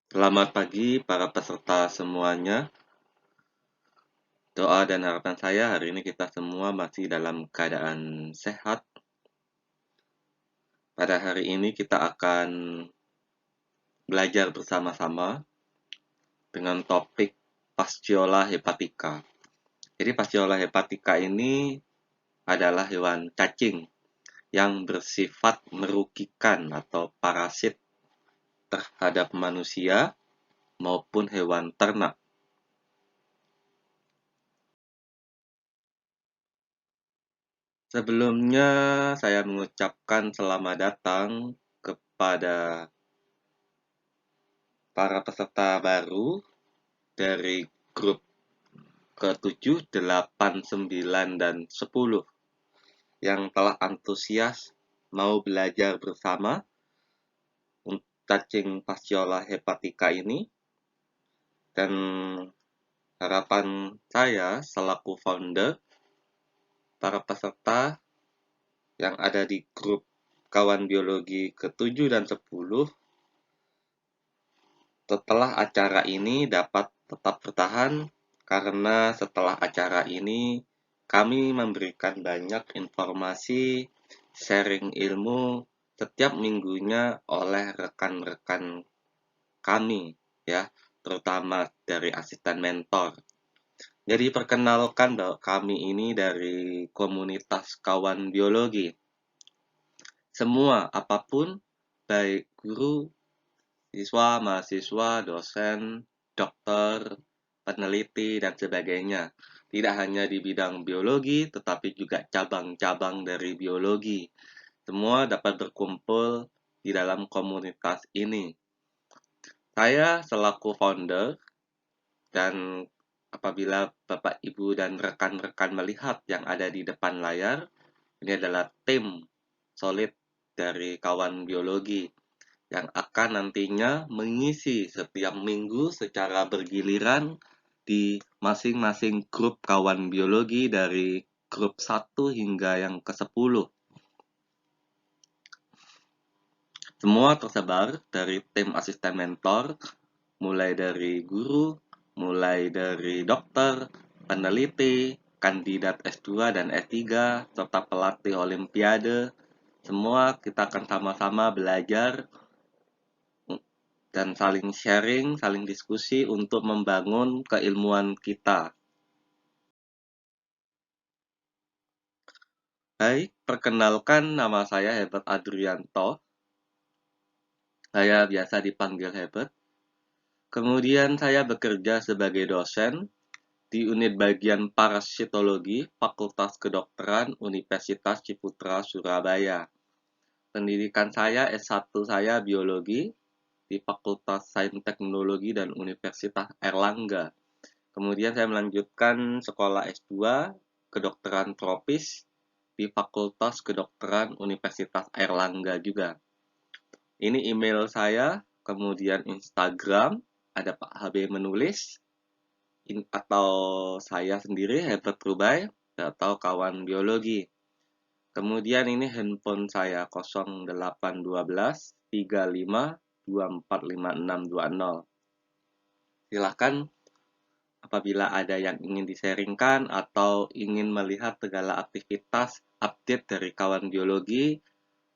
Selamat pagi para peserta semuanya. Doa dan harapan saya hari ini kita semua masih dalam keadaan sehat. Pada hari ini kita akan belajar bersama-sama dengan topik Fasciola hepatica. Jadi Fasciola hepatica ini adalah hewan cacing yang bersifat merugikan atau parasit terhadap manusia maupun hewan ternak. Sebelumnya, saya mengucapkan selamat datang kepada para peserta baru dari grup ke-7, 8, 9, dan 10 yang telah antusias mau belajar bersama untuk cacing Fasciola hepatica ini. Dan harapan saya selaku founder, para peserta yang ada di grup kawan biologi ke-7 dan 10 setelah acara ini dapat tetap bertahan, karena setelah acara ini kami memberikan banyak informasi, sharing ilmu setiap minggunya oleh rekan-rekan kami, ya, terutama dari asisten mentor. Jadi perkenalkan bahwa kami ini dari komunitas kawan biologi. Semua apapun, baik guru, siswa, mahasiswa, dosen, dokter, peneliti, dan sebagainya. Tidak hanya di bidang biologi, tetapi juga cabang-cabang dari biologi. Semua dapat berkumpul di dalam komunitas ini. Saya selaku founder, dan apabila Bapak, Ibu, dan rekan-rekan melihat yang ada di depan layar, ini adalah tim solid dari kawan biologi yang akan nantinya mengisi setiap minggu secara bergiliran di masing-masing grup kawan biologi dari grup 1 hingga yang ke-10. Semua tersebar dari tim asisten mentor, mulai dari guru, mulai dari dokter, peneliti, kandidat S2 dan S3, serta pelatih olimpiade. Semua kita akan sama-sama belajar dan saling sharing, saling diskusi untuk membangun keilmuan kita. Baik, perkenalkan, nama saya Herbert Adrianto. Saya biasa dipanggil Herbert. Kemudian saya bekerja sebagai dosen di unit bagian parasitologi Fakultas Kedokteran Universitas Ciputra, Surabaya. Pendidikan saya S1 saya biologi di Fakultas Sains Teknologi dan Universitas Airlangga. Kemudian saya melanjutkan sekolah S2 kedokteran tropis di Fakultas Kedokteran Universitas Airlangga juga. Ini email saya, kemudian Instagram, ada Pak HB menulis, atau saya sendiri, Herbert Rubai, atau kawan biologi. Kemudian ini handphone saya 0812 35 245620. Silahkan apabila ada yang ingin di-sharingkan atau ingin melihat segala aktivitas update dari kawan biologi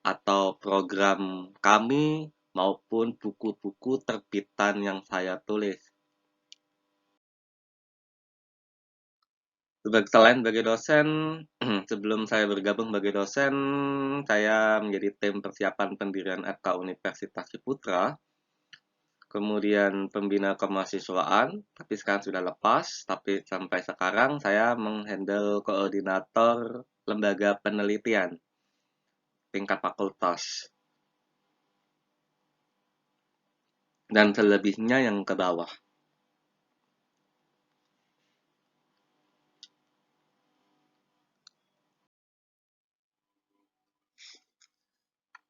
atau program kami maupun buku-buku terbitan yang saya tulis. Selain sebagai dosen, sebelum saya bergabung sebagai dosen, saya menjadi tim persiapan pendirian FK Universitas Ciputra, kemudian pembina kemahasiswaan, tapi sekarang sudah lepas, tapi sampai sekarang saya menghandle koordinator lembaga penelitian tingkat fakultas. Dan selebihnya yang ke bawah.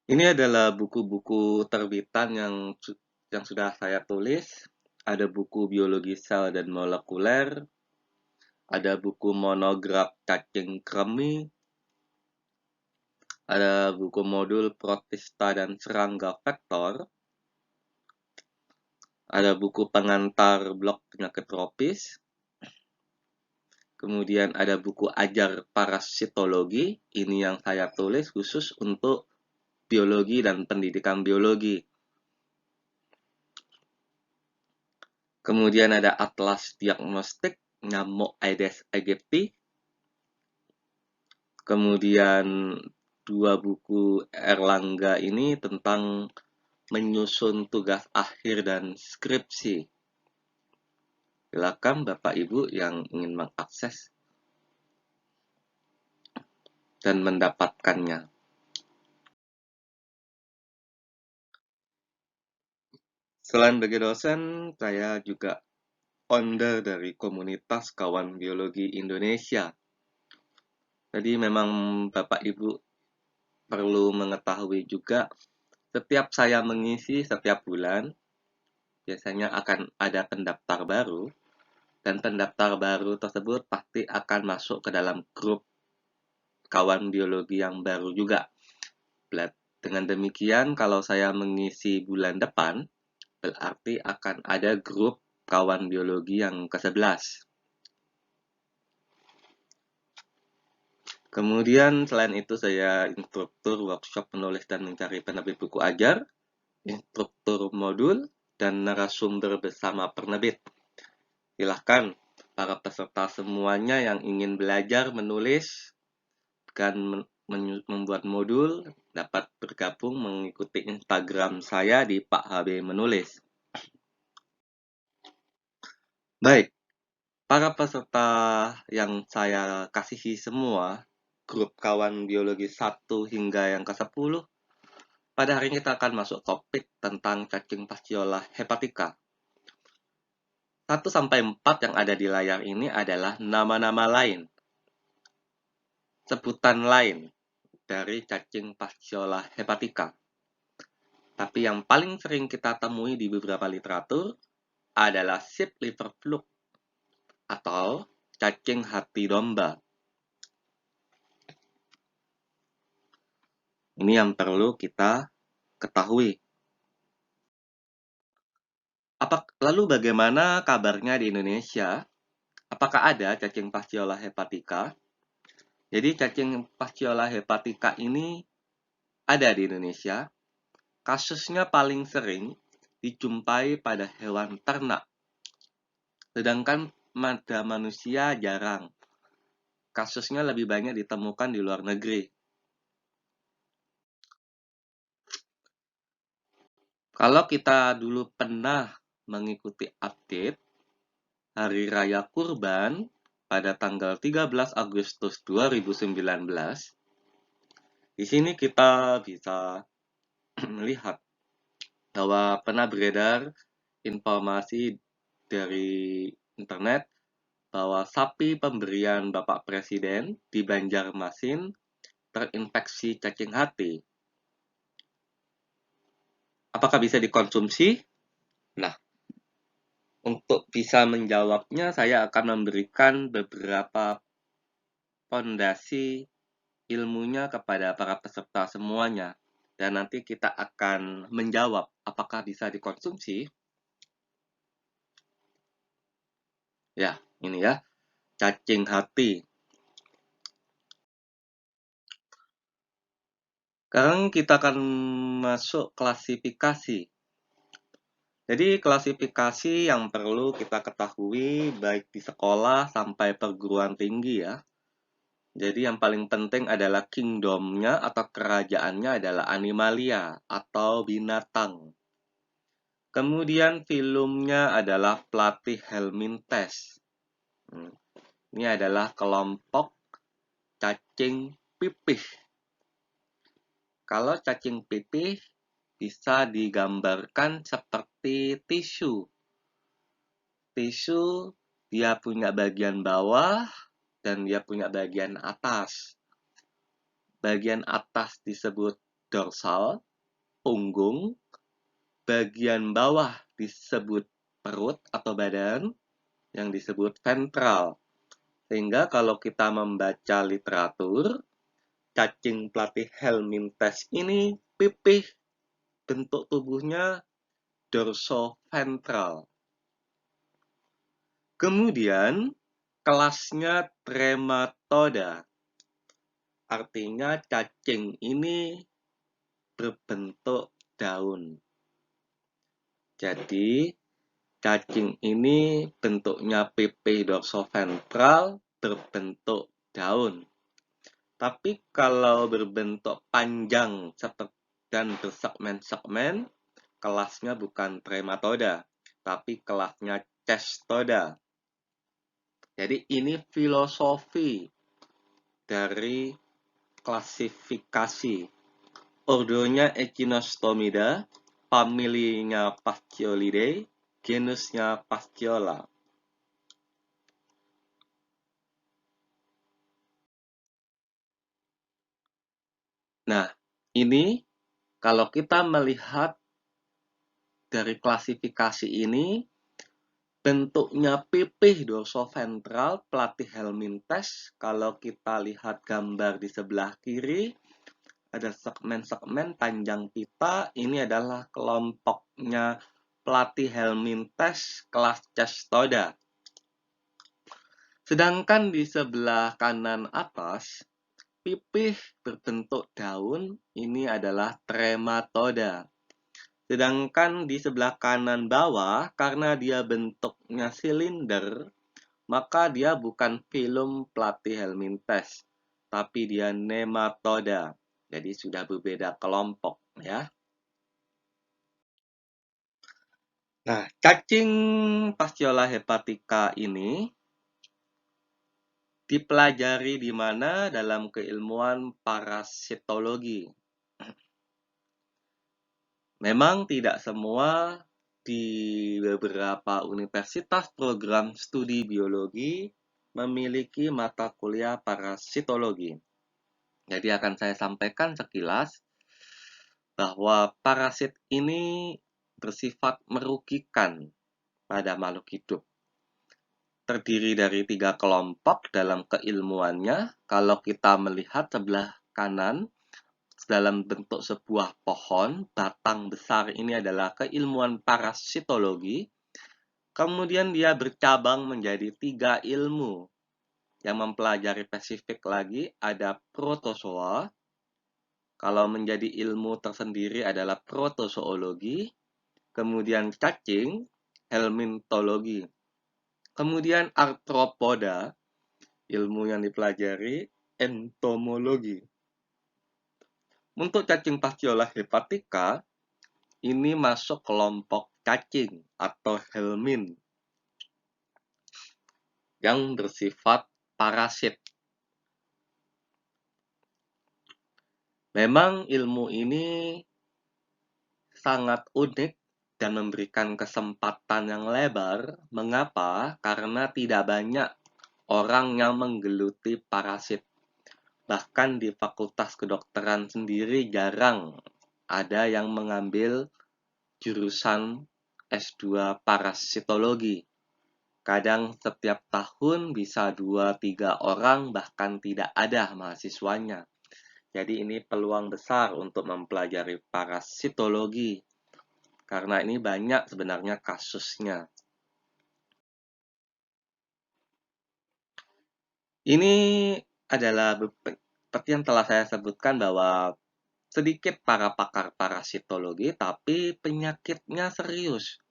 Ini adalah buku-buku terbitan yang sudah saya tulis. Ada buku biologi sel dan molekuler, ada buku monograf cacing kremi, ada buku modul protista dan serangga vektor, ada buku pengantar blok penyakit tropis, kemudian ada buku ajar parasitologi, ini yang saya tulis khusus untuk biologi dan pendidikan biologi. Kemudian ada atlas diagnostik nyamuk Aedes aegypti. Kemudian 2 buku Erlangga ini tentang menyusun tugas akhir dan skripsi. Silakan Bapak Ibu yang ingin mengakses dan mendapatkannya. Selain sebagai dosen, saya juga founder dari komunitas kawan biologi Indonesia. Jadi memang Bapak Ibu perlu mengetahui juga, setiap saya mengisi setiap bulan, biasanya akan ada pendaftar baru, dan pendaftar baru tersebut pasti akan masuk ke dalam grup kawan biologi yang baru juga. Dengan demikian, kalau saya mengisi bulan depan, berarti akan ada grup kawan biologi yang ke-11. Kemudian selain itu saya instruktur workshop menulis dan mencari penerbit buku ajar, instruktur modul, dan narasumber bersama penerbit. Silahkan para peserta semuanya yang ingin belajar menulis dan membuat modul dapat bergabung mengikuti Instagram saya di Pak HB Menulis. Baik, para peserta yang saya kasihi semua, grup kawan biologi 1 hingga yang ke-10, pada hari ini kita akan masuk topik tentang cacing Fasciola hepatica. 1-4 yang ada di layar ini adalah nama-nama lain, sebutan lain dari cacing Fasciola hepatica. Tapi yang paling sering kita temui di beberapa literatur adalah sheep liver fluke atau cacing hati domba. Ini yang perlu kita ketahui. Lalu bagaimana kabarnya di Indonesia? Apakah ada cacing Fasciola hepatica? Jadi cacing Fasciola hepatica ini ada di Indonesia. Kasusnya paling sering dijumpai pada hewan ternak. Sedangkan pada manusia jarang. Kasusnya lebih banyak ditemukan di luar negeri. Kalau kita dulu pernah mengikuti update Hari Raya Kurban pada tanggal 13 Agustus 2019, di sini kita bisa melihat bahwa pernah beredar informasi dari internet bahwa sapi pemberian Bapak Presiden di Banjarmasin terinfeksi cacing hati. Apakah bisa dikonsumsi? Nah, untuk bisa menjawabnya, saya akan memberikan beberapa fondasi ilmunya kepada para peserta semuanya. Dan nanti kita akan menjawab apakah bisa dikonsumsi. Ya, ini ya, cacing hati. Sekarang kita akan masuk klasifikasi. Jadi klasifikasi yang perlu kita ketahui baik di sekolah sampai perguruan tinggi ya. Jadi yang paling penting adalah kingdomnya atau kerajaannya adalah animalia atau binatang. Kemudian filumnya adalah Platyhelminthes. Ini adalah kelompok cacing pipih. Kalau cacing pipih bisa digambarkan seperti tisu. Tisu dia punya bagian bawah dan dia punya bagian atas. Bagian atas disebut dorsal, punggung. Bagian bawah disebut perut atau badan, yang disebut ventral. Sehingga kalau kita membaca literatur, cacing Platyhelminthes ini pipih, bentuk tubuhnya dorsoventral. Kemudian kelasnya Trematoda. Artinya cacing ini berbentuk daun. Jadi cacing ini bentuknya pipih dorsoventral berbentuk daun. Tapi kalau berbentuk panjang dan bersegmen-segmen, kelasnya bukan Trematoda, tapi kelasnya Cestoda. Jadi ini filosofi dari klasifikasi. Ordonya Echinostostomida, familinya Fasciolidae, genusnya Fasciola. Nah, ini kalau kita melihat dari klasifikasi ini, bentuknya pipih dorsoventral platyhelminthes. Kalau kita lihat gambar di sebelah kiri, ada segmen-segmen panjang pita. Ini adalah kelompoknya platyhelminthes kelas Cestoda. Sedangkan di sebelah kanan atas, pipih berbentuk daun, ini adalah Trematoda. Sedangkan di sebelah kanan bawah, karena dia bentuknya silinder, maka dia bukan filum Platyhelminthes, tapi dia Nematoda. Jadi sudah berbeda kelompok ya. Nah, cacing Fasciola hepatica ini dipelajari di mana dalam keilmuan parasitologi. Memang tidak semua di beberapa universitas program studi biologi memiliki mata kuliah parasitologi. Jadi akan saya sampaikan sekilas bahwa parasit ini bersifat merugikan pada makhluk hidup. Terdiri dari 3 kelompok dalam keilmuannya. Kalau kita melihat sebelah kanan, dalam bentuk sebuah pohon, batang besar ini adalah keilmuan parasitologi. Kemudian dia bercabang menjadi 3 ilmu yang mempelajari spesifik lagi, ada protozoa. Kalau menjadi ilmu tersendiri adalah protozoologi. Kemudian cacing, helmintologi. Kemudian arthropoda, ilmu yang dipelajari, entomologi. Untuk cacing Fasciola hepatica, ini masuk kelompok cacing atau helmin yang bersifat parasit. Memang ilmu ini sangat unik dan memberikan kesempatan yang lebar. Mengapa? Karena tidak banyak orang yang menggeluti parasit. Bahkan di Fakultas Kedokteran sendiri jarang ada yang mengambil jurusan S2 parasitologi. Kadang setiap tahun bisa 2-3 orang, bahkan tidak ada mahasiswanya. Jadi ini peluang besar untuk mempelajari parasitologi, karena ini banyak sebenarnya kasusnya. Ini adalah seperti yang telah saya sebutkan bahwa sedikit para pakar parasitologi, tapi penyakitnya serius.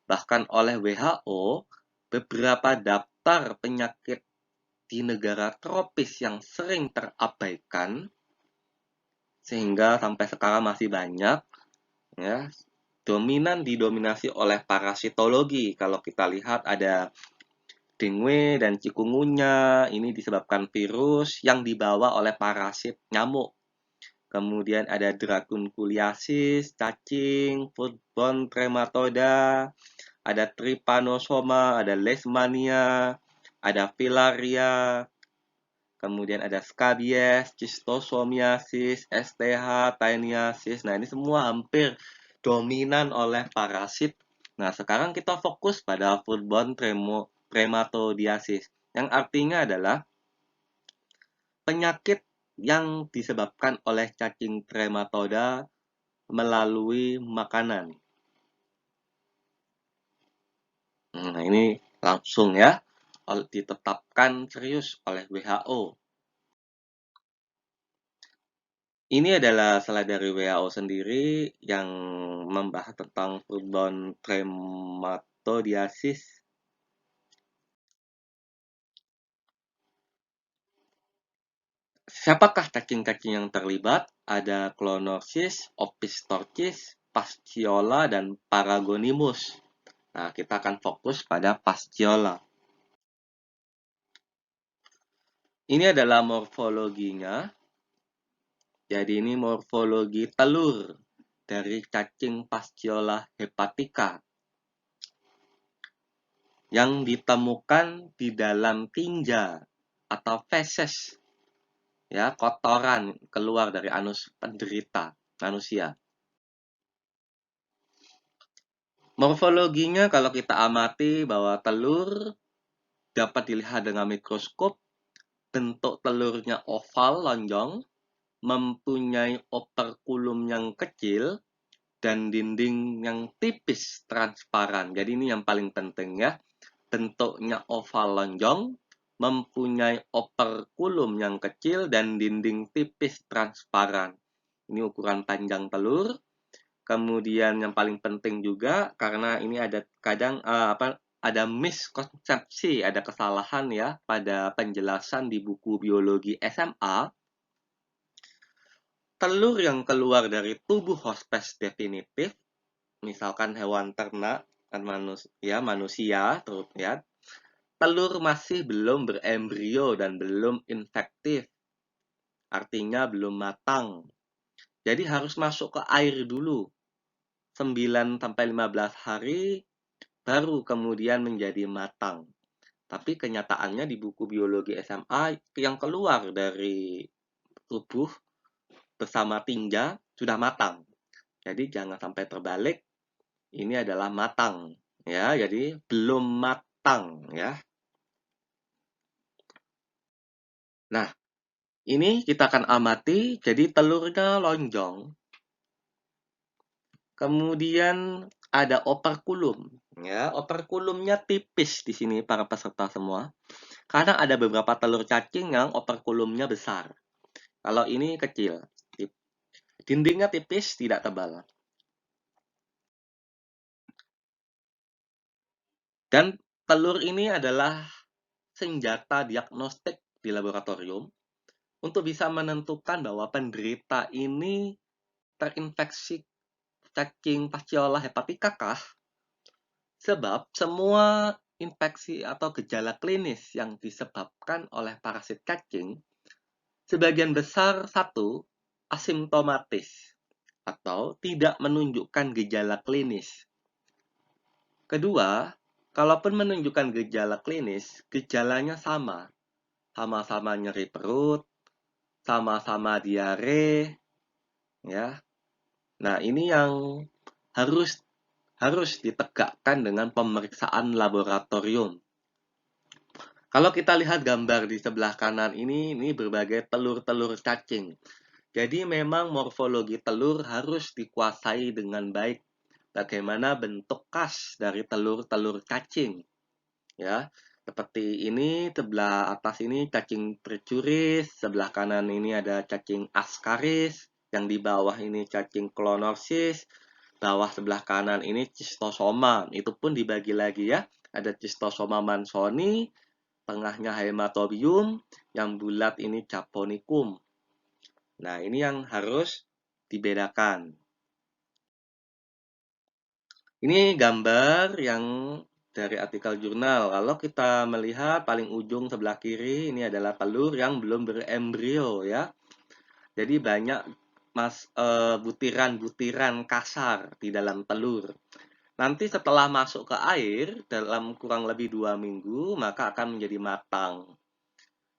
Bahkan oleh WHO, beberapa daftar penyakit di negara tropis yang sering terabaikan, sehingga sampai sekarang masih banyak, ya, didominasi oleh parasitologi. Kalau kita lihat ada dengue dan chikungunya, ini disebabkan virus yang dibawa oleh parasit nyamuk. Kemudian ada dracunculiasis, cacing, foodborne trematoda, ada trypanosoma, ada leishmania, ada filaria, kemudian ada scabies, schistosomiasis, STH, taeniasis. Nah, ini semua hampir dominan oleh parasit. Nah, sekarang kita fokus pada foodborne trematodiasis, yang artinya adalah penyakit yang disebabkan oleh cacing trematoda melalui makanan. Nah, ini langsung ya ditetapkan serius oleh WHO. Ini adalah slide dari WHO sendiri yang membahas tentang foodborne trematodiasis. Siapakah cacing-cacing yang terlibat? Ada Clonorchis, Opistorchis, Fasciola, dan Paragonimus. Nah, kita akan fokus pada Fasciola. Ini adalah morfologinya. Jadi ini morfologi telur dari cacing Fasciola hepatica yang ditemukan di dalam tinja atau feses, ya, kotoran keluar dari anus penderita manusia. Morfologinya kalau kita amati bahwa telur dapat dilihat dengan mikroskop, bentuk telurnya oval lonjong, mempunyai operkulum yang kecil, dan dinding yang tipis transparan. Jadi ini yang paling penting ya. Bentuknya oval lonjong, mempunyai operkulum yang kecil, dan dinding tipis transparan. Ini ukuran panjang telur. Kemudian yang paling penting juga karena ini ada kadang ada miskonsepsi, ada kesalahan ya pada penjelasan di buku biologi SMA. Telur yang keluar dari tubuh hospes definitif, misalkan hewan ternak dan manusia, terus ya, telur masih belum berembrio dan belum infektif, artinya belum matang. Jadi harus masuk ke air dulu 9-15 hari baru kemudian menjadi matang. Tapi kenyataannya di buku biologi SMA yang keluar dari tubuh bersama tinja sudah matang. Jadi jangan sampai terbalik, ini adalah matang ya, jadi belum matang ya. Nah, ini kita akan amati, jadi telurnya lonjong. Kemudian ada operkulum ya, operkulumnya tipis di sini para peserta semua. Karena ada beberapa telur cacing yang operkulumnya besar. Kalau ini kecil. Dindingnya tipis, tidak tebal. Dan telur ini adalah senjata diagnostik di laboratorium untuk bisa menentukan bahwa penderita ini terinfeksi cacing Fasciola hepatica kah? Sebab semua infeksi atau gejala klinis yang disebabkan oleh parasit cacing sebagian besar satu asimptomatis atau tidak menunjukkan gejala klinis. Kedua, kalaupun menunjukkan gejala klinis, gejalanya sama. Sama-sama nyeri perut, sama-sama diare, ya. Nah, ini yang harus ditegakkan dengan pemeriksaan laboratorium. Kalau kita lihat gambar di sebelah kanan ini berbagai telur-telur cacing. Jadi memang morfologi telur harus dikuasai dengan baik. Bagaimana bentuk khas dari telur-telur cacing. Ya, seperti ini, sebelah atas ini cacing trichuris, sebelah kanan ini ada cacing ascaris, yang di bawah ini cacing clonorchis, bawah sebelah kanan ini Schistosoma. Itu pun dibagi lagi ya. Ada Schistosoma mansoni, tengahnya Haematobium, yang bulat ini Japonicum. Nah, ini yang harus dibedakan. Ini gambar yang dari artikel jurnal. Kalau kita melihat paling ujung sebelah kiri, ini adalah telur yang belum berembrio ya. Jadi banyak butiran-butiran kasar di dalam telur. Nanti setelah masuk ke air, dalam kurang lebih 2 minggu, maka akan menjadi matang.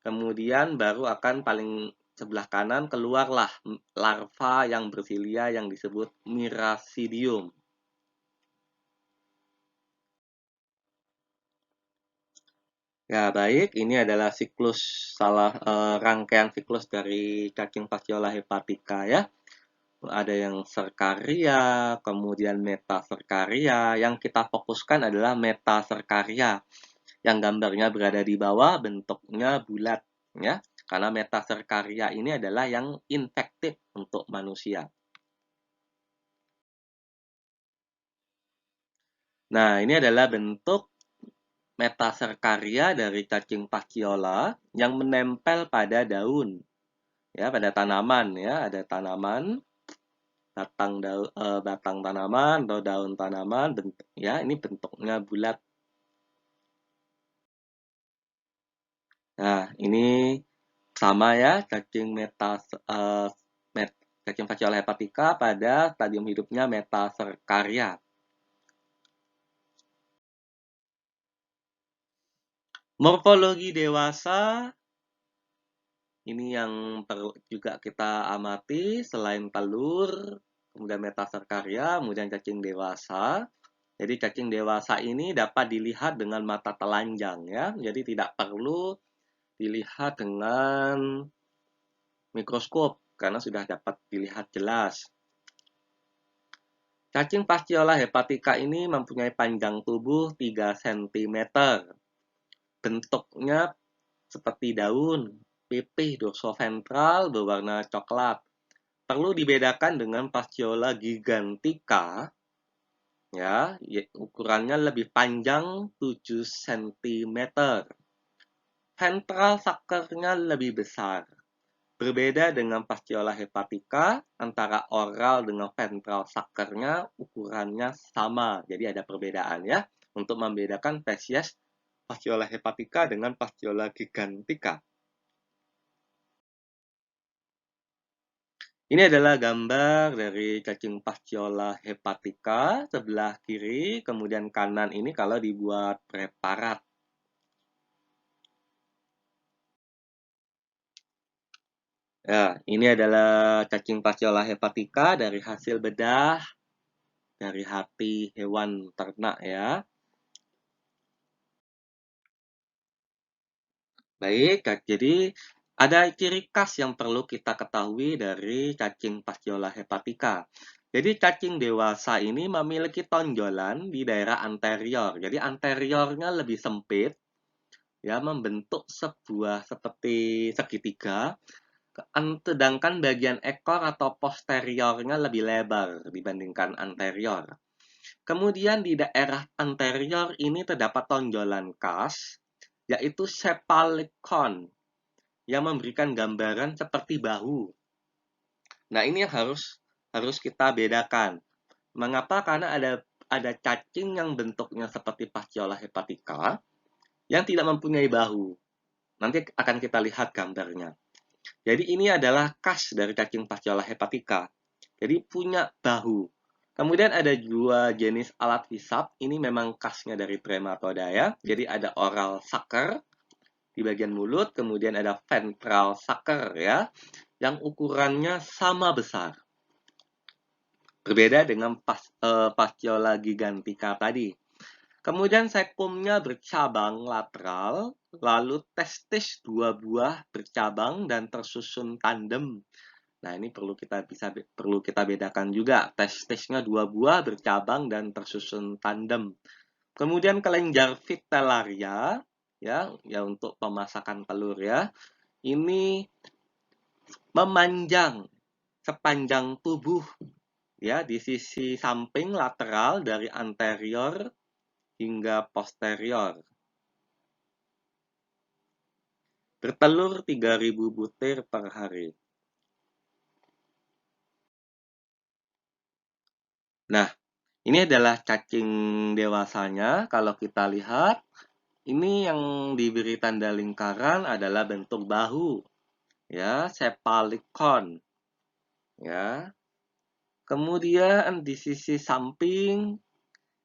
Kemudian baru akan paling sebelah kanan keluarlah larva yang bersilia yang disebut Miracidium. Ya, baik. Ini adalah rangkaian siklus dari cacing Fasciola hepatica ya. ada yang serkaria, kemudian metaserkaria. Yang kita fokuskan adalah metaserkaria, yang gambarnya berada di bawah, bentuknya bulat, ya. Karena metaserkaria ini adalah yang infektif untuk manusia. Nah, ini adalah bentuk metaserkaria dari cacing fasciola yang menempel pada daun, ya, pada tanaman, ya, ada tanaman, batang tanaman atau daun tanaman, bentuk, ya, ini bentuknya bulat. Nah, ini sama ya, cacing cacing fasciola hepatica pada stadium hidupnya metaserkaria. Morfologi dewasa ini yang perlu juga kita amati selain telur, kemudian metaserkaria, kemudian cacing dewasa. Jadi cacing dewasa ini dapat dilihat dengan mata telanjang ya. Jadi tidak perlu dilihat dengan mikroskop karena sudah dapat dilihat jelas. Cacing fasciola hepatica ini mempunyai panjang tubuh 3 cm. Bentuknya seperti daun, pipih dorsoventral berwarna coklat. Perlu dibedakan dengan fasciola gigantica, ya, ukurannya lebih panjang 7 cm. Ventral sucker-nya lebih besar. Berbeda dengan fasciola hepatica, antara oral dengan ventral sucker-nya ukurannya sama. Jadi ada perbedaan ya, untuk membedakan spesies fasciola hepatica dengan fasciola gigantica. Ini adalah gambar dari cacing fasciola hepatica sebelah kiri, kemudian kanan ini kalau dibuat preparat. Ya, ini adalah cacing fasciola hepatica dari hasil bedah dari hati hewan ternak ya. Baik, jadi ada ciri khas yang perlu kita ketahui dari cacing fasciola hepatica. Jadi cacing dewasa ini memiliki tonjolan di daerah anterior. Jadi anteriornya lebih sempit, ya, membentuk sebuah seperti segitiga, sedangkan bagian ekor atau posteriornya lebih lebar dibandingkan anterior. Kemudian di daerah anterior ini terdapat tonjolan khas, yaitu cephalic-con, yang memberikan gambaran seperti bahu. Nah, ini yang harus kita bedakan. Mengapa? Karena ada cacing yang bentuknya seperti fasciola hepatica yang tidak mempunyai bahu. Nanti akan kita lihat gambarnya. Jadi ini adalah khas dari cacing fasciola hepatica. Jadi punya bahu. Kemudian ada dua jenis alat hisap. Ini memang khasnya dari Trematoda ya. Jadi ada oral sucker di bagian mulut, kemudian ada ventral sucker ya, yang ukurannya sama besar. Berbeda dengan fasciola gigantica tadi. Kemudian sekumnya bercabang lateral, lalu testis 2 buah bercabang dan tersusun tandem. Nah, ini perlu kita bedakan juga. Testisnya 2 buah bercabang dan tersusun tandem. Kemudian kelenjar vitellaria, ya untuk pemasakan telur ya. Ini memanjang sepanjang tubuh ya di sisi samping lateral dari anterior hingga posterior. Bertelur 3.000 butir per hari. Nah, ini adalah cacing dewasanya. Kalau kita lihat, ini yang diberi tanda lingkaran adalah bentuk bahu, ya, cephalic-con, ya. Kemudian di sisi samping,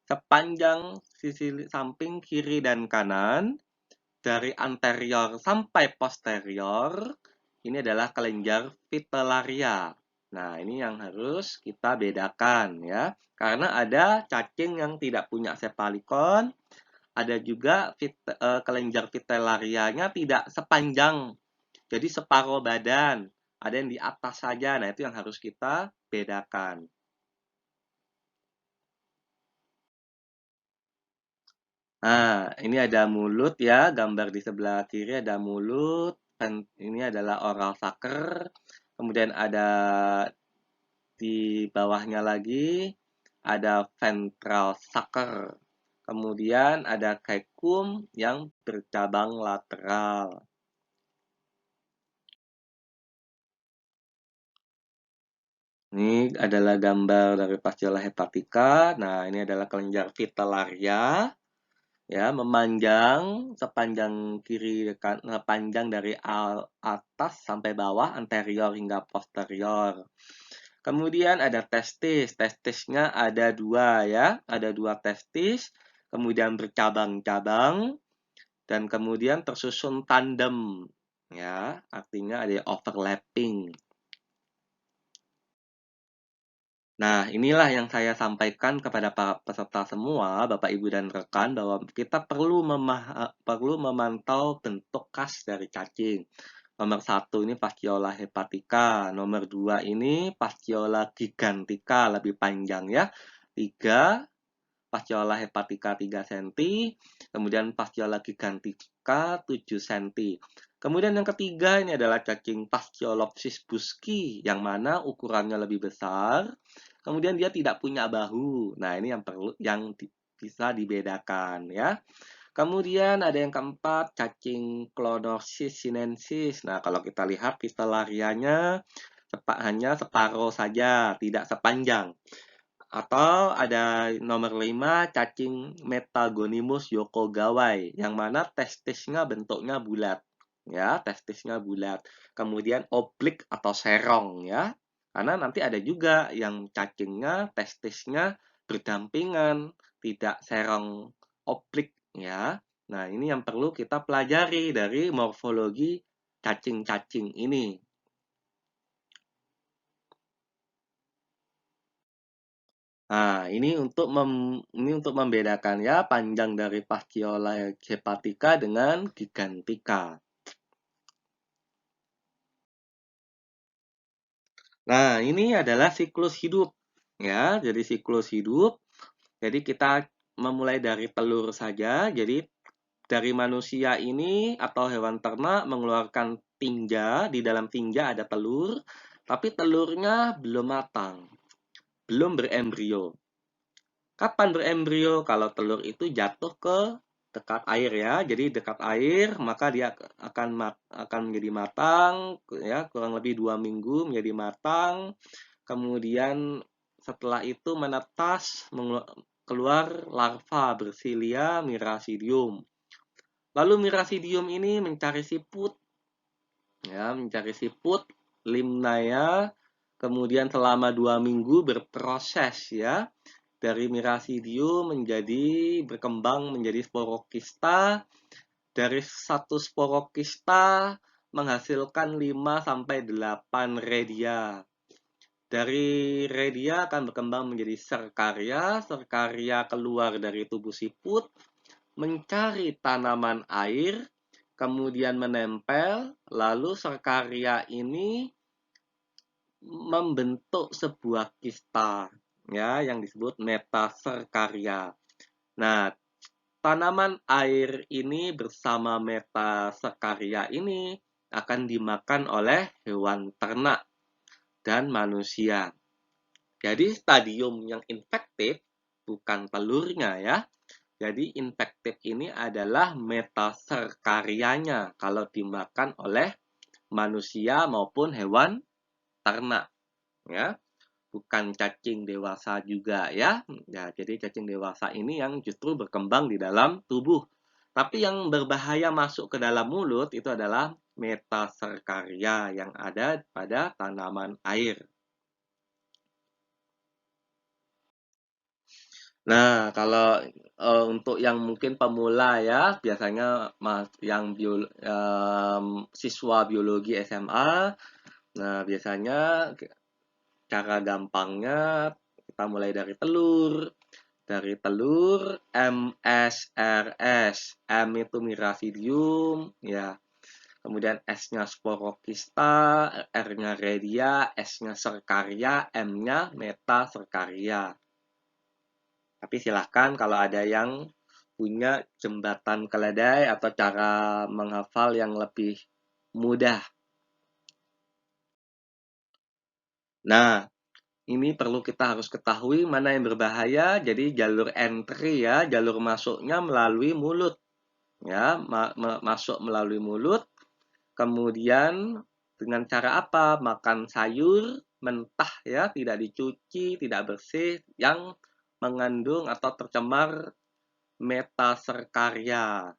sepanjang sisi samping kiri dan kanan, dari anterior sampai posterior, ini adalah kelenjar vitellaria. Nah, ini yang harus kita bedakan ya. Karena ada cacing yang tidak punya cephalic-con, ada juga kelenjar vitellarianya tidak sepanjang. Jadi separuh badan. ada yang di atas saja. Nah, itu yang harus kita bedakan. Nah, ini ada mulut ya, gambar di sebelah kiri ada mulut, dan ini adalah oral sucker. Kemudian ada di bawahnya lagi ada ventral sucker. Kemudian ada caecum yang bercabang lateral. Ini adalah gambar dari Fasciola hepatica. Nah, ini adalah kelenjar vitellaria. Ya, memanjang sepanjang kiri panjang dari atas sampai bawah, anterior hingga posterior. Kemudian ada testis. Testisnya ada dua ya, ada dua testis, kemudian bercabang-cabang dan kemudian tersusun tandem. Ya, artinya ada overlapping. Nah, inilah yang saya sampaikan kepada para peserta semua, Bapak, Ibu, dan rekan, bahwa kita perlu memantau bentuk khas dari cacing. Nomor 1 ini Fasciola hepatica, nomor 2 ini Fasciola gigantica, lebih panjang ya. 3, Fasciola hepatica 3 cm, kemudian Fasciola gigantica 7 cm. Kemudian yang ketiga ini adalah cacing Fasciolopsis buski, yang mana ukurannya lebih besar, kemudian dia tidak punya bahu. Nah, ini yang bisa dibedakan ya. Kemudian ada yang keempat, cacing Clonorchis sinensis. Nah, kalau kita lihat pistolarianya hanya separuh saja, tidak sepanjang. Atau ada nomor 5, cacing Metagonimus yokogawai, yang mana testisnya bentuknya bulat. Ya, testisnya bulat. Kemudian oblik atau serong ya. Karena nanti ada juga yang cacingnya, testisnya berdampingan, tidak serong oblik ya. Nah, ini yang perlu kita pelajari dari morfologi cacing-cacing ini. Nah, ini untuk membedakan ya panjang dari Fasciola hepatica dengan gigantica. Nah, ini adalah siklus hidup ya. Jadi siklus hidup. Jadi kita memulai dari telur saja. Jadi dari manusia ini atau hewan ternak mengeluarkan tinja, di dalam tinja ada telur, tapi telurnya belum matang, belum berembrio. Kapan berembrio? Kalau telur itu jatuh ke dekat air ya. Jadi dekat air maka dia akan menjadi matang ya, kurang lebih 2 minggu menjadi matang. Kemudian setelah itu menetas keluar larva bersilia miracidium. Lalu miracidium ini mencari siput ya, mencari siput limnaea, kemudian selama 2 minggu berproses ya, dari miracidium berkembang menjadi sporokista. Dari satu sporokista menghasilkan 5 sampai 8 redia. Dari redia akan berkembang menjadi serkaria. Serkaria keluar dari tubuh siput, mencari tanaman air, kemudian menempel, lalu serkaria ini membentuk sebuah kista ya yang disebut metaserkaria. Nah, tanaman air ini bersama metaserkaria ini akan dimakan oleh hewan ternak dan manusia. Jadi stadium yang infektif bukan telurnya ya. Jadi infektif ini adalah metaserkarianya kalau dimakan oleh manusia maupun hewan ternak ya. Bukan cacing dewasa juga ya. Ya, jadi cacing dewasa ini yang justru berkembang di dalam tubuh. Tapi yang berbahaya masuk ke dalam mulut itu adalah metaserkaria yang ada pada tanaman air. Nah, kalau untuk yang mungkin pemula ya, biasanya siswa biologi SMA, nah biasanya cara gampangnya kita mulai dari telur. Dari telur MSRS, M itu miracidium, ya. kemudian S-nya sporokista, R-nya redia, S-nya serkaria, M-nya metaserkaria. Tapi silahkan kalau ada yang punya jembatan keledai atau cara menghafal yang lebih mudah. Nah, ini perlu kita harus ketahui mana yang berbahaya. Jadi jalur entry ya, jalur masuknya melalui mulut. Ya, masuk melalui mulut. Kemudian dengan cara apa? Makan sayur mentah ya, tidak dicuci, tidak bersih, yang mengandung atau tercemar metaserkaria.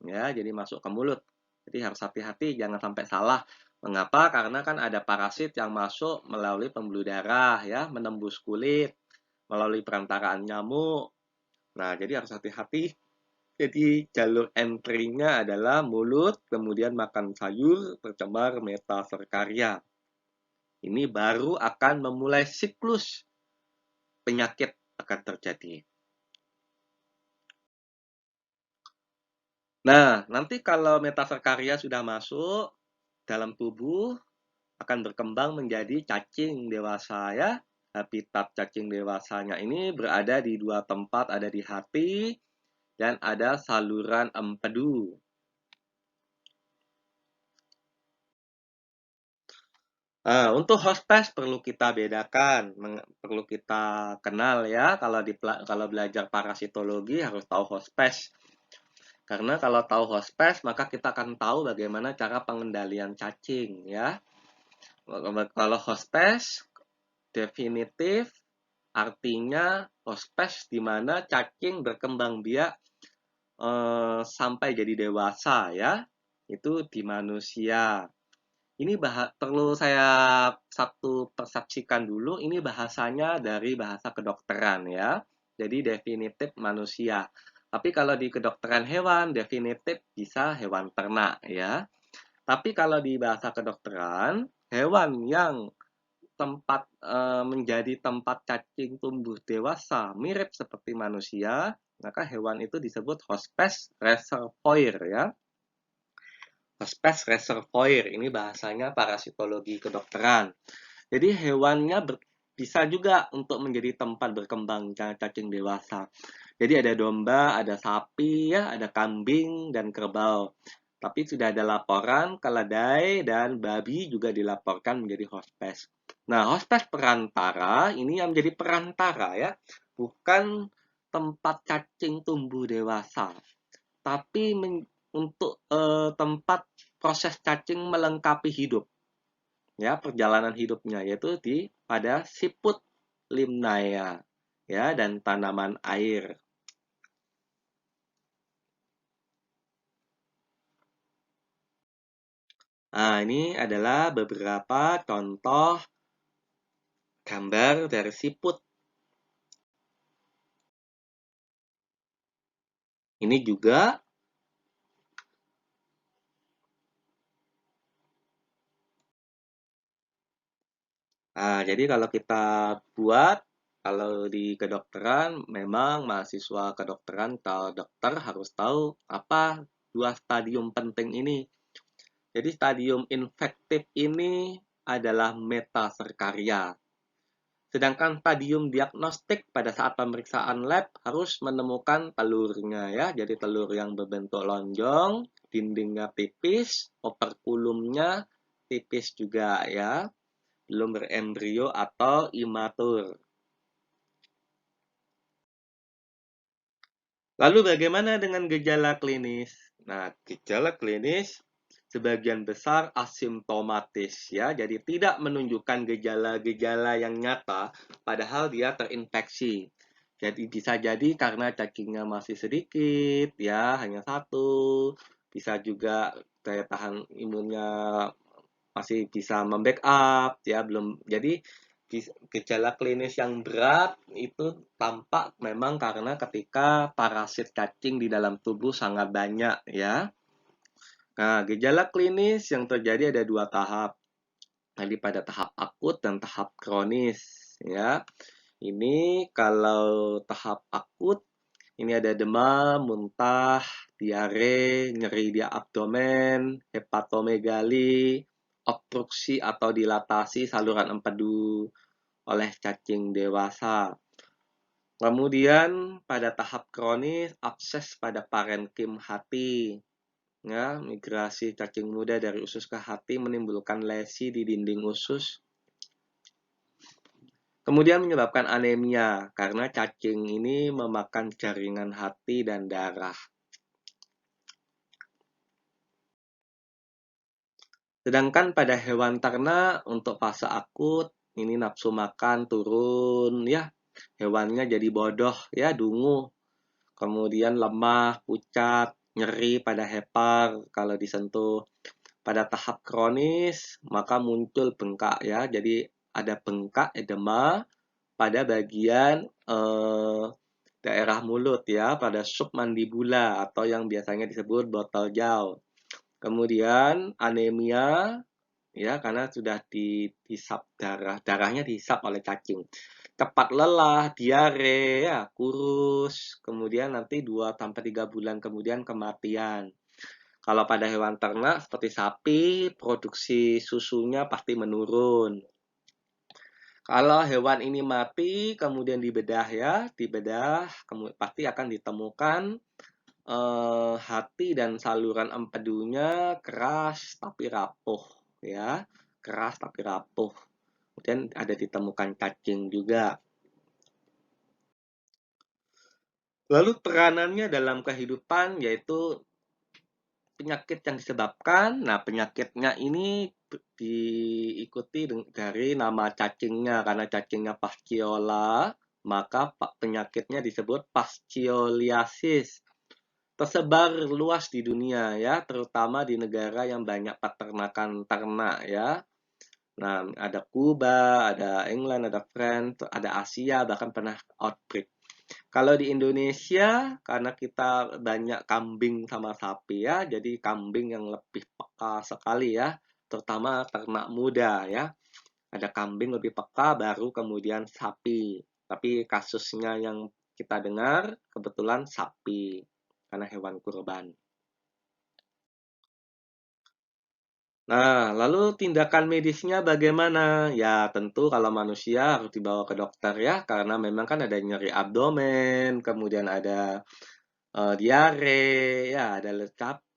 Ya, jadi masuk ke mulut. Jadi harus hati-hati, jangan sampai salah. Mengapa? Karena kan ada parasit yang masuk melalui pembuluh darah ya, menembus kulit, melalui perantaraan nyamuk. Nah, jadi harus hati-hati. Jadi jalur entry-nya adalah mulut, kemudian makan sayur, tercemar metaserkaria. Ini baru akan memulai siklus penyakit akan terjadi. Nah, nanti kalau metaserkaria sudah masuk dalam tubuh, akan berkembang menjadi cacing dewasa ya. Habitat cacing dewasanya ini berada di dua tempat, ada di hati dan ada saluran empedu. Nah, untuk hospes perlu kita bedakan, perlu kita kenal ya. Kalau belajar parasitologi harus tahu hospes. Karena kalau tahu hospes, maka kita akan tahu bagaimana cara pengendalian cacing ya. Kalau hospes definitif artinya hospes di mana cacing berkembang biak sampai jadi dewasa ya. Itu di manusia. Ini perlu saya satu persepsikan dulu, ini bahasanya dari bahasa kedokteran ya. Jadi definitif manusia. Tapi kalau di kedokteran hewan, definitif bisa hewan ternak ya. Tapi kalau di bahasa kedokteran, hewan yang menjadi tempat cacing tumbuh dewasa mirip seperti manusia, maka hewan itu disebut hospes reservoir ya. Hospes reservoir, ini bahasanya parasitologi kedokteran. Jadi hewannya bisa juga untuk menjadi tempat berkembangnya cacing dewasa. Jadi ada domba, ada sapi, ya, ada kambing, dan kerbau. Tapi sudah ada laporan keledai dan babi juga dilaporkan menjadi hospes. Nah, hospes perantara ini yang menjadi perantara ya, bukan tempat cacing tumbuh dewasa, tapi untuk tempat proses cacing melengkapi hidup ya, perjalanan hidupnya yaitu pada siput limnaea ya, dan tanaman air. Nah, ini adalah beberapa contoh gambar dari siput. Ini juga jadi kalau kita buat, kalau di kedokteran, memang mahasiswa kedokteran atau dokter harus tahu apa dua stadium penting ini. Jadi stadium infektif ini adalah metaserkaria. Sedangkan stadium diagnostik pada saat pemeriksaan lab harus menemukan telurnya ya. Jadi telur yang berbentuk lonjong, dindingnya tipis, operkulumnya tipis juga ya. Belum berembrio atau imatur. Lalu bagaimana dengan gejala klinis? Nah, gejala klinis sebagian besar asimptomatis ya, jadi tidak menunjukkan gejala-gejala yang nyata padahal dia terinfeksi. Jadi bisa jadi karena cacingnya masih sedikit ya, hanya satu. Bisa juga daya tahan imunnya masih bisa membackup ya, belum. Jadi gejala klinis yang berat itu tampak memang karena ketika parasit cacing di dalam tubuh sangat banyak ya. Nah, gejala klinis yang terjadi ada dua tahap. Jadi pada tahap akut dan tahap kronis ya. Ini kalau tahap akut ini ada demam, muntah, diare, nyeri di abdomen, hepatomegali, obstruksi atau dilatasi saluran empedu oleh cacing dewasa. Kemudian pada tahap kronis, abses pada parenkim hati. Ya, migrasi cacing muda dari usus ke hati menimbulkan lesi di dinding usus. Kemudian menyebabkan anemia karena cacing ini memakan jaringan hati dan darah. Sedangkan pada hewan ternak untuk fase akut ini nafsu makan turun ya. Hewannya jadi bodoh ya, dungu. Kemudian lemah, pucat, nyeri pada hepar kalau disentuh. Pada tahap kronis maka muncul bengkak ya. Jadi ada bengkak edema pada bagian daerah mulut ya, pada submandibula atau yang biasanya disebut botol jaw. Kemudian anemia ya karena sudah dihisap darahnya dihisap oleh cacing. Cepat lelah, diare, ya, kurus, kemudian nanti 2 sampai 3 bulan kemudian kematian. Kalau pada hewan ternak seperti sapi, produksi susunya pasti menurun. Kalau hewan ini mati, kemudian dibedah ya, pasti akan ditemukan hati dan saluran empedunya keras tapi rapuh ya, keras tapi rapuh. Kemudian ada ditemukan cacing juga. Lalu peranannya dalam kehidupan yaitu penyakit yang disebabkan. Nah, penyakitnya ini diikuti dari nama cacingnya. Karena cacingnya Paschiola, maka penyakitnya disebut Paschioliasis. Tersebar luas di dunia ya, terutama di negara yang banyak peternakan ternak ya. Nah, ada Kuba, ada England, ada France, ada Asia, bahkan pernah outbreak. Kalau di Indonesia, karena kita banyak kambing sama sapi ya, jadi kambing yang lebih peka sekali ya, terutama ternak muda ya. Ada kambing lebih peka, baru kemudian sapi. Tapi kasusnya yang kita dengar, kebetulan sapi, karena hewan kurban. Nah, lalu tindakan medisnya bagaimana? Ya, tentu kalau manusia harus dibawa ke dokter ya, karena memang kan ada nyeri abdomen, kemudian ada diare, ya ada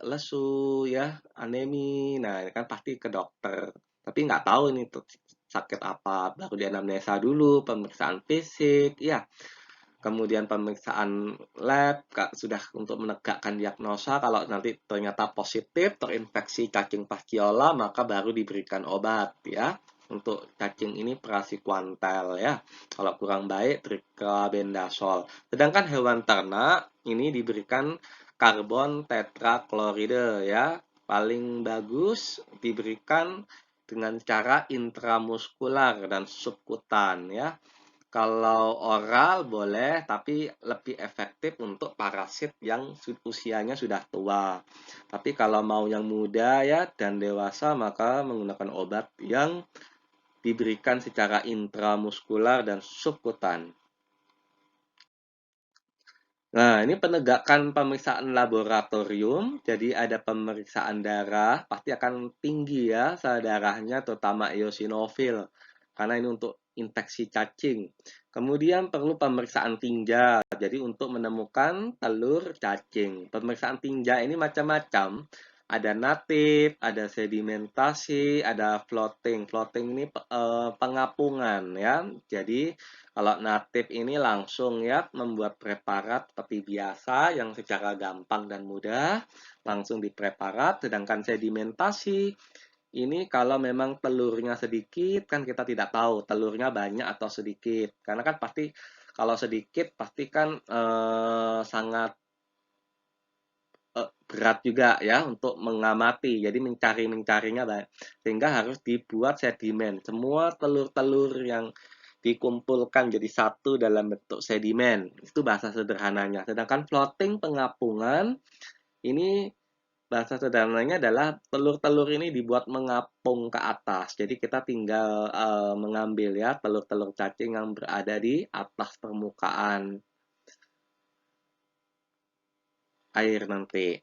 lesu, ya anemi. Nah, ini kan pasti ke dokter. Tapi nggak tahu ini tuh sakit apa. Baru dianamnesa dulu, pemeriksaan fisik, ya. Kemudian pemeriksaan lab sudah untuk menegakkan diagnosa. Kalau nanti ternyata positif terinfeksi cacing Paschiola, maka baru diberikan obat ya. Untuk cacing ini praziquantel ya. Kalau kurang baik triclabendazole. Sedangkan hewan ternak ini diberikan karbon tetrakloride ya. Paling bagus diberikan dengan cara intramuskular dan subkutan ya. Kalau oral boleh, tapi lebih efektif untuk parasit yang usianya sudah tua. Tapi kalau mau yang muda ya dan dewasa, maka menggunakan obat yang diberikan secara intramuskular dan subkutan. Nah, ini penegakan pemeriksaan laboratorium. Jadi ada pemeriksaan darah, pasti akan tinggi ya darahnya, terutama eosinofil. Karena ini untuk infeksi cacing. Kemudian perlu pemeriksaan tinja. Jadi untuk menemukan telur cacing. Pemeriksaan tinja ini macam-macam. Ada natif, ada sedimentasi, ada floating. Floating ini pengapungan ya. Jadi kalau natif ini langsung ya membuat preparat seperti biasa yang secara gampang dan mudah langsung dipreparat, sedangkan sedimentasi ini kalau memang telurnya sedikit kan kita tidak tahu telurnya banyak atau sedikit. Karena kan pasti kalau sedikit pasti kan sangat berat juga ya untuk mengamati. Jadi mencarinya sehingga harus dibuat sedimen. Semua telur-telur yang dikumpulkan jadi satu dalam bentuk sedimen. Itu bahasa sederhananya. Sedangkan floating pengapungan ini bahasa sederhananya adalah telur-telur ini dibuat mengapung ke atas. Jadi kita tinggal mengambil ya telur-telur cacing yang berada di atas permukaan. air nanti.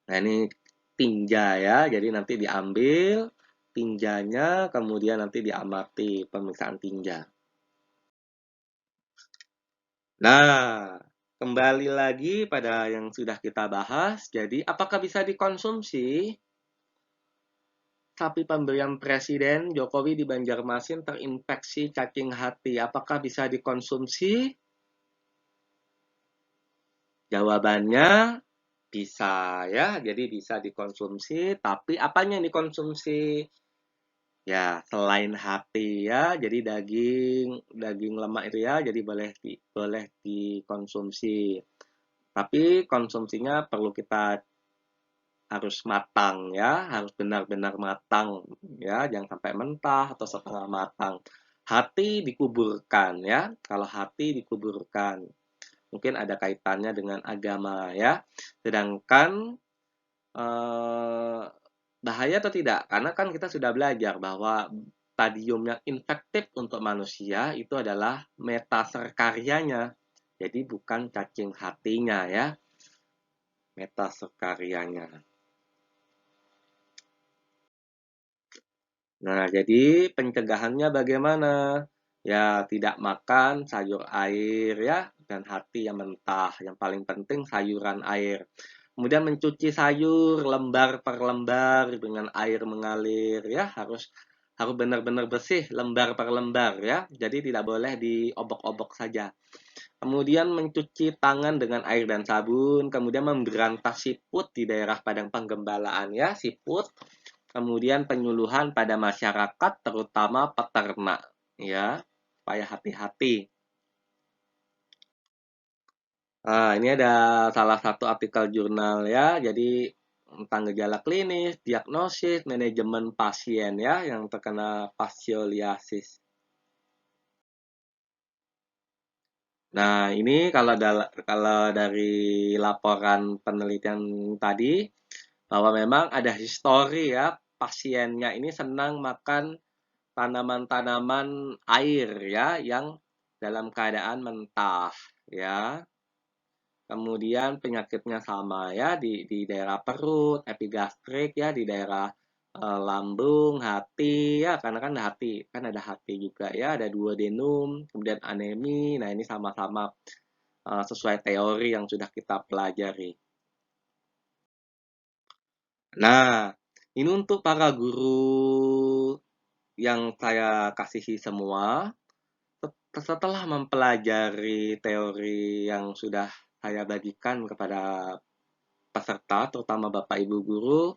Nah, ini tinja ya, jadi nanti diambil tinjanya, kemudian nanti diamati pemeriksaan tinja. Nah, kembali lagi pada yang sudah kita bahas, jadi apakah bisa dikonsumsi? Sapi pemberian Presiden Jokowi di Banjarmasin terinfeksi cacing hati. Apakah bisa dikonsumsi? Jawabannya bisa ya, jadi bisa dikonsumsi. Tapi apanya yang dikonsumsi? Ya, selain hati ya, jadi daging lemak itu ya, jadi boleh dikonsumsi. Tapi konsumsinya perlu kita harus matang ya, harus benar-benar matang ya, jangan sampai mentah atau setengah matang. Hati dikuburkan ya, kalau hati dikuburkan mungkin ada kaitannya dengan agama ya. Sedangkan eh, bahaya atau tidak? Karena kan kita sudah belajar bahwa stadium yang infektif untuk manusia itu adalah metaserkarianya. Jadi bukan cacing hatinya ya, metaserkarianya. Nah, jadi pencegahannya bagaimana? Ya, tidak makan sayur air ya, dan hati yang mentah. Yang paling penting sayuran air. Kemudian mencuci sayur lembar per lembar dengan air mengalir ya, harus harus benar-benar bersih lembar per lembar ya. Jadi tidak boleh diobok-obok saja. Kemudian mencuci tangan dengan air dan sabun, kemudian memberantas siput di daerah padang penggembalaan ya, siput. Kemudian penyuluhan pada masyarakat terutama peternak ya, supaya hati-hati. Nah, ini ada salah satu artikel jurnal ya, jadi tentang gejala klinis, diagnosis, manajemen pasien ya yang terkena fascioliasis. Nah, ini kalau dari laporan penelitian tadi bahwa memang ada histori ya, pasiennya ini senang makan tanaman-tanaman air ya yang dalam keadaan mentah ya. Kemudian penyakitnya sama ya di daerah perut, epigastrik ya di daerah lambung, hati ya karena kan ada hati juga ya, ada duodenum, kemudian anemi. Nah, ini sama-sama sesuai teori yang sudah kita pelajari. Nah, ini untuk para guru yang saya kasihi semua. Setelah mempelajari teori yang sudah saya bagikan kepada peserta, terutama Bapak Ibu guru,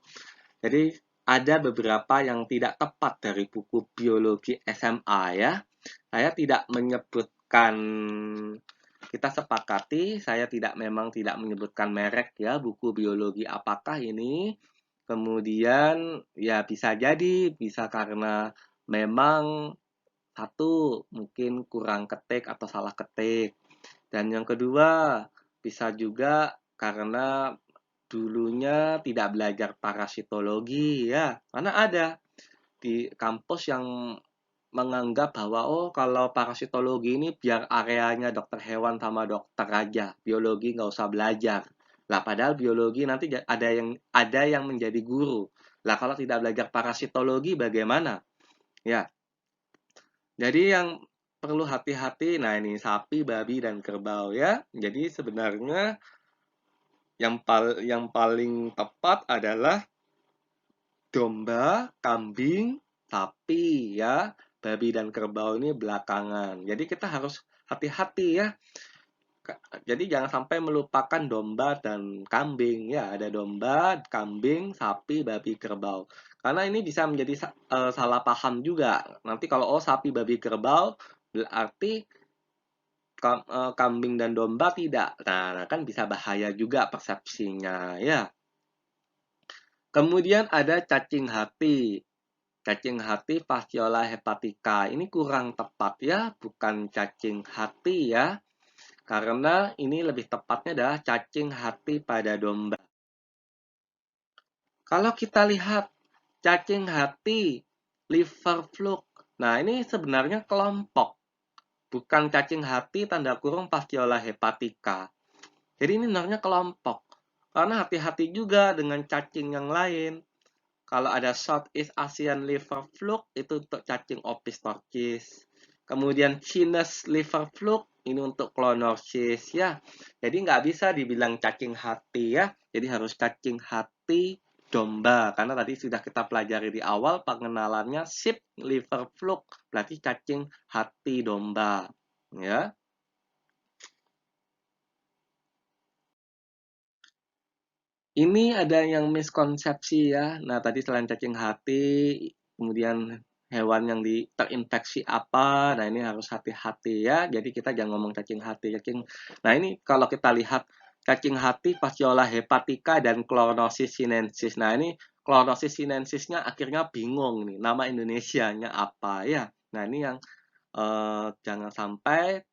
jadi ada beberapa yang tidak tepat dari buku biologi SMA ya. Saya tidak menyebutkan, kita sepakati, saya memang tidak menyebutkan merek ya, buku biologi apakah ini. Kemudian ya bisa karena memang satu, mungkin kurang ketik atau salah ketik. Dan yang kedua, bisa juga karena dulunya tidak belajar parasitologi ya. Karena ada di kampus yang menganggap bahwa oh kalau parasitologi ini biar areanya dokter hewan sama dokter aja, biologi nggak usah belajar. Lah padahal biologi nanti ada yang menjadi guru. Lah kalau tidak belajar parasitologi bagaimana? Ya, jadi yang perlu hati-hati, nah ini sapi, babi, dan kerbau ya. Jadi sebenarnya yang paling tepat adalah domba, kambing, sapi ya. Babi dan kerbau ini belakangan. Jadi kita harus hati-hati ya. Jadi jangan sampai melupakan domba dan kambing ya. Ada domba, kambing, sapi, babi, kerbau. Karena ini bisa menjadi salah paham juga. Nanti kalau oh sapi, babi, kerbau berarti kambing dan domba tidak. Nah, kan bisa bahaya juga persepsinya ya. Kemudian ada cacing hati. Cacing hati Fasciola hepatica. Ini kurang tepat ya, bukan cacing hati ya. Karena ini lebih tepatnya adalah cacing hati pada domba. Kalau kita lihat cacing hati liver fluke. Nah, ini sebenarnya kelompok. Bukan cacing hati tanda kurung Fasciola hepatica. Jadi ini namanya kelompok. Karena hati-hati juga dengan cacing yang lain. Kalau ada Southeast Asian liver fluke itu untuk cacing Opistorchis. Kemudian Chinese liver fluke ini untuk Clonorchis ya. Jadi nggak bisa dibilang cacing hati ya. Jadi harus cacing hati domba karena tadi sudah kita pelajari di awal pengenalannya sheep liver fluke berarti cacing hati domba ya. Ini ada yang miskonsepsi ya. Nah, tadi selain cacing hati, kemudian hewan yang terinfeksi apa, nah ini harus hati-hati ya. Jadi kita jangan ngomong cacing hati, cacing. Nah, ini kalau kita lihat cacing hati, Fasciola hepatica dan Clonosis sinensis. Nah, ini Clonosis sinensisnya akhirnya bingung nih, nama Indonesianya apa ya. Nah, ini yang jangan sampai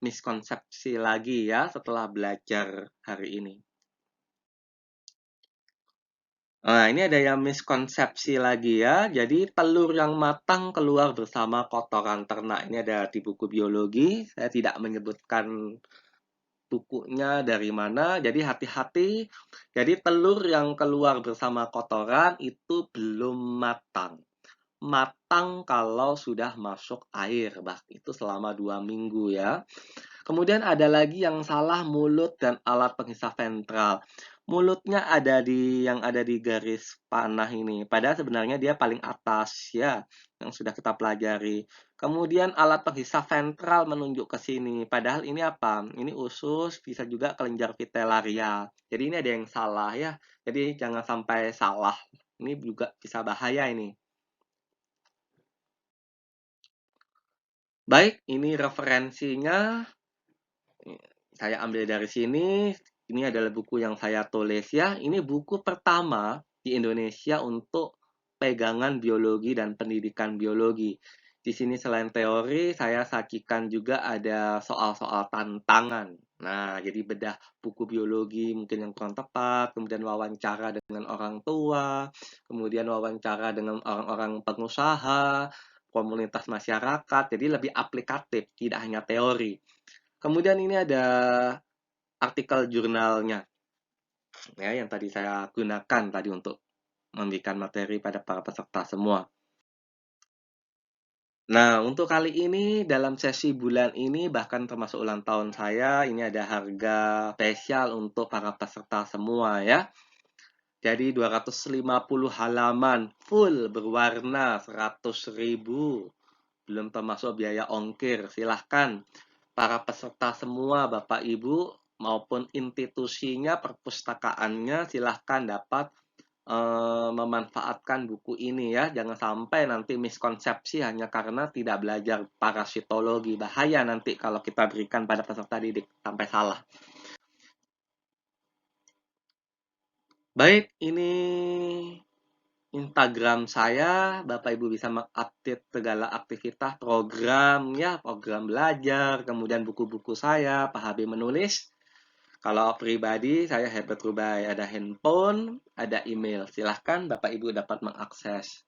miskonsepsi lagi ya setelah belajar hari ini. Nah, ini ada yang miskonsepsi lagi ya. Jadi, telur yang matang keluar bersama kotoran ternak. Ini ada di buku biologi. Saya tidak menyebutkan bukunya dari mana. Jadi, hati-hati. Jadi, telur yang keluar bersama kotoran itu belum matang. Matang kalau sudah masuk air, bahkan itu selama 2 minggu ya. Kemudian ada lagi yang salah mulut dan alat penghisap ventral. Mulutnya ada yang ada di garis panah ini. Padahal sebenarnya dia paling atas ya, yang sudah kita pelajari. Kemudian alat penghisap ventral menunjuk ke sini. Padahal ini apa? Ini usus, bisa juga kelenjar vitellaria. Jadi ini ada yang salah ya. Jadi jangan sampai salah. Ini juga bisa bahaya ini. Baik, ini referensinya. Saya ambil dari sini. Ini adalah buku yang saya tulis ya. Ini buku pertama di Indonesia untuk pegangan biologi dan pendidikan biologi. Di sini selain teori, saya sajikan juga ada soal-soal tantangan. Nah, jadi bedah buku biologi mungkin yang kurang tepat, kemudian wawancara dengan orang tua, kemudian wawancara dengan orang-orang pengusaha, komunitas masyarakat, jadi lebih aplikatif, tidak hanya teori. Kemudian ini ada artikel jurnalnya ya yang tadi saya gunakan tadi untuk memberikan materi pada para peserta semua. Nah, untuk kali ini dalam sesi bulan ini bahkan termasuk ulang tahun saya, ini ada harga spesial untuk para peserta semua ya. Jadi 250 halaman full berwarna 100.000 belum termasuk biaya ongkir. Silahkan para peserta semua, Bapak Ibu, maupun institusinya, perpustakaannya, silahkan dapat memanfaatkan buku ini ya. Jangan sampai nanti miskonsepsi hanya karena tidak belajar parasitologi. Bahaya nanti kalau kita berikan pada peserta didik sampai salah. Baik, ini Instagram saya, Bapak Ibu bisa mengupdate segala aktivitas program ya, program belajar, kemudian buku-buku saya, Pak Habib menulis. Kalau pribadi, saya Herbert Rubai, ada handphone, ada email. Silahkan Bapak Ibu dapat mengakses.